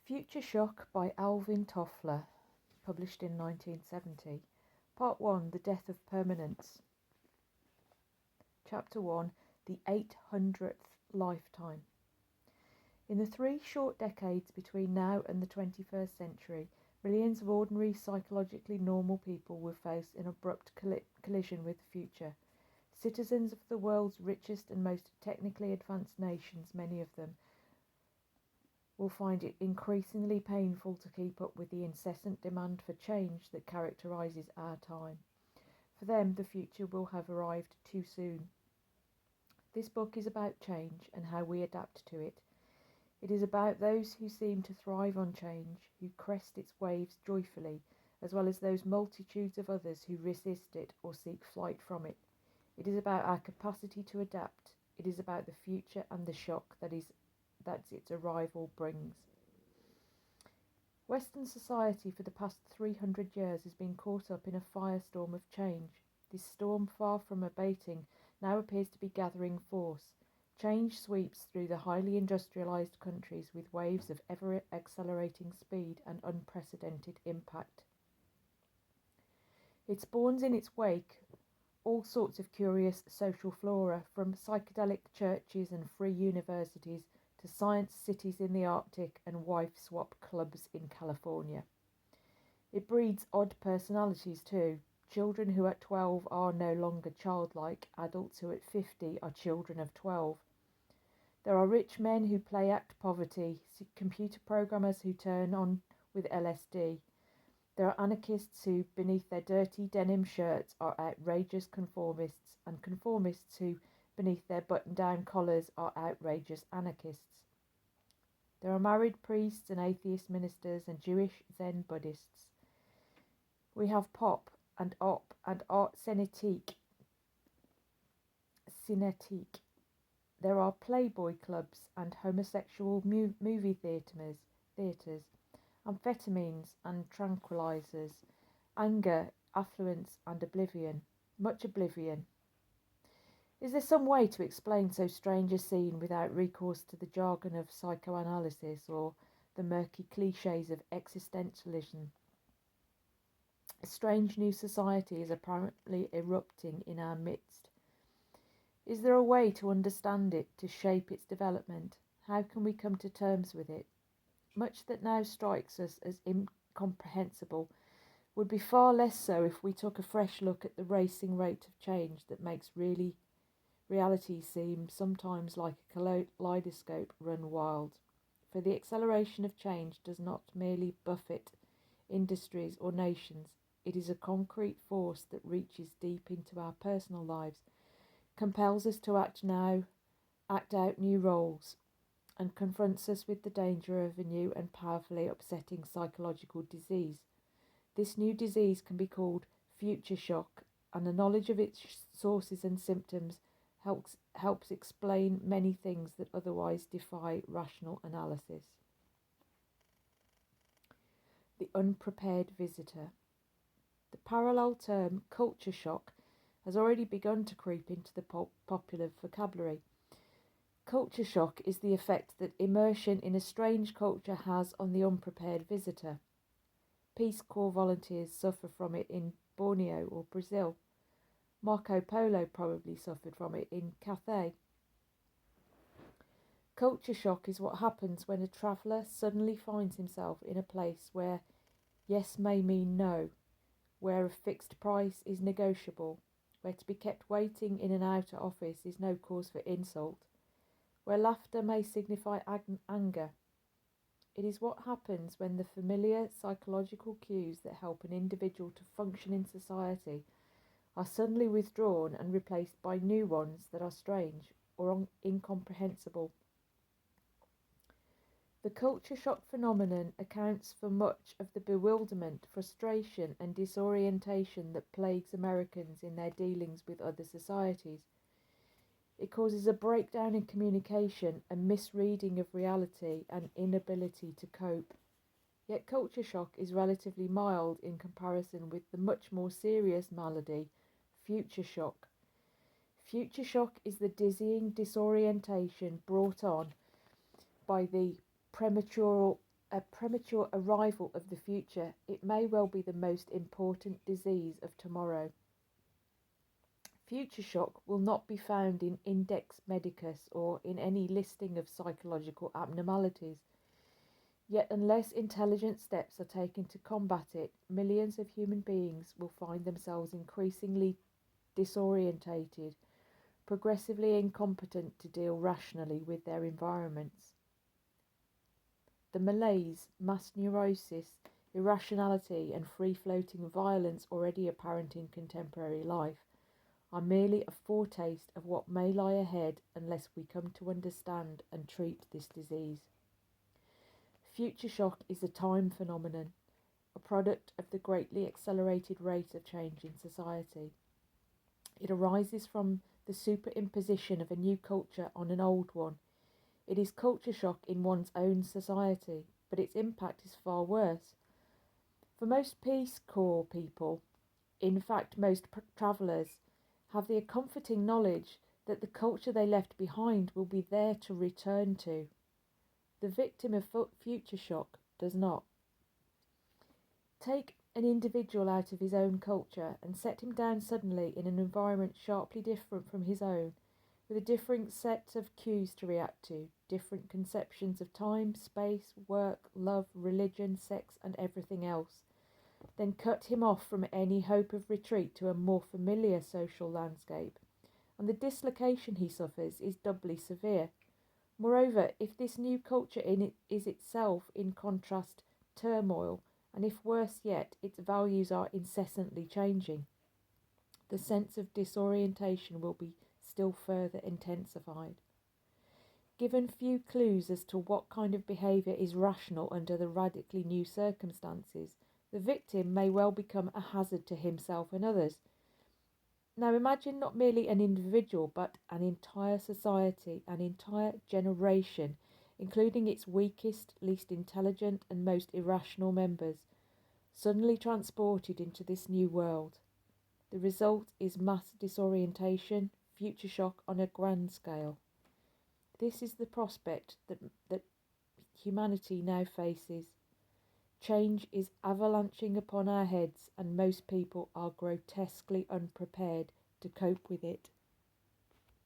Future Shock by Alvin Toffler, published in 1970. Part 1, The Death of Permanence. Chapter 1, The 800th Lifetime. In the 3 short decades between now and the 21st century, millions of ordinary, psychologically normal people will face an abrupt collision with the future. Citizens of the world's richest and most technically advanced nations, many of them, will find it increasingly painful to keep up with the incessant demand for change that characterises our time. For them, the future will have arrived too soon. This book is about change and how we adapt to it. It is about those who seem to thrive on change, who crest its waves joyfully, as well as those multitudes of others who resist it or seek flight from it. It is about our capacity to adapt. It is about the future and the shock that its arrival brings. Western society for the past 300 years has been caught up in a firestorm of change. This storm, far from abating, now appears to be gathering force. Change sweeps through the highly industrialised countries with waves of ever-accelerating speed and unprecedented impact. It spawns in its wake all sorts of curious social flora, from psychedelic churches and free universities to science cities in the Arctic and wife swap clubs in California. It breeds odd personalities too. Children who at 12 are no longer childlike, adults who at 50 are children of 12. There are rich men who play act poverty, computer programmers who turn on with LSD. There are anarchists who, beneath their dirty denim shirts, are outrageous conformists, and conformists who, beneath their button-down collars, are outrageous anarchists. There are married priests and atheist ministers and Jewish Zen Buddhists. We have pop and op and art cinétique. There are playboy clubs and homosexual movie theatres, amphetamines and tranquilizers, anger, affluence and oblivion, much oblivion. Is there some way to explain so strange a scene without recourse to the jargon of psychoanalysis or the murky clichés of existentialism? A strange new society is apparently erupting in our midst. Is there a way to understand it, to shape its development? How can we come to terms with it? Much that now strikes us as incomprehensible would be far less so if we took a fresh look at the racing rate of change that makes reality seems sometimes like a kaleidoscope run wild. For the acceleration of change does not merely buffet industries or nations, it is a concrete force that reaches deep into our personal lives, compels us to act out new roles, and confronts us with the danger of a new and powerfully upsetting psychological disease. This new disease can be called future shock, and the knowledge of its sources and symptoms helps explain many things that otherwise defy rational analysis. The unprepared visitor. The parallel term culture shock has already begun to creep into the popular vocabulary. Culture shock is the effect that immersion in a strange culture has on the unprepared visitor. Peace Corps volunteers suffer from it in Borneo or Brazil. Marco Polo probably suffered from it in Cathay. Culture shock is what happens when a traveller suddenly finds himself in a place where yes may mean no, where a fixed price is negotiable, where to be kept waiting in an outer office is no cause for insult, where laughter may signify anger. It is what happens when the familiar psychological cues that help an individual to function in society are suddenly withdrawn and replaced by new ones that are strange or incomprehensible. The culture shock phenomenon accounts for much of the bewilderment, frustration and disorientation that plagues Americans in their dealings with other societies. It causes a breakdown in communication, a misreading of reality, and inability to cope. Yet culture shock is relatively mild in comparison with the much more serious malady, future shock. Future shock is the dizzying disorientation brought on by the premature a premature arrival of the future, it may well be the most important disease of tomorrow. Future shock will not be found in Index Medicus or in any listing of psychological abnormalities. Yet, unless intelligent steps are taken to combat it, millions of human beings will find themselves increasingly disorientated, progressively incompetent to deal rationally with their environments. The malaise, mass neurosis, irrationality, and free floating violence already apparent in contemporary life are merely a foretaste of what may lie ahead unless we come to understand and treat this disease. Future shock is a time phenomenon, a product of the greatly accelerated rate of change in society. It arises from the superimposition of a new culture on an old one. It is culture shock in one's own society, but its impact is far worse. For most Peace Corps people, in fact most travellers, have the comforting knowledge that the culture they left behind will be there to return to. The victim of future shock does not. Take an individual out of his own culture and set him down suddenly in an environment sharply different from his own, with a different set of cues to react to, different conceptions of time, space, work, love, religion, sex, and everything else. Then cut him off from any hope of retreat to a more familiar social landscape, and the dislocation he suffers is doubly severe. Moreover, if this new culture is itself, in contrast, turmoil, and if worse yet, its values are incessantly changing, the sense of disorientation will be still further intensified. Given few clues as to what kind of behaviour is rational under the radically new circumstances, the victim may well become a hazard to himself and others. Now imagine not merely an individual, but an entire society, an entire generation, including its weakest, least intelligent, and most irrational members, suddenly transported into this new world. The result is mass disorientation, future shock on a grand scale. This is the prospect that humanity now faces. Change is avalanching upon our heads, and most people are grotesquely unprepared to cope with it.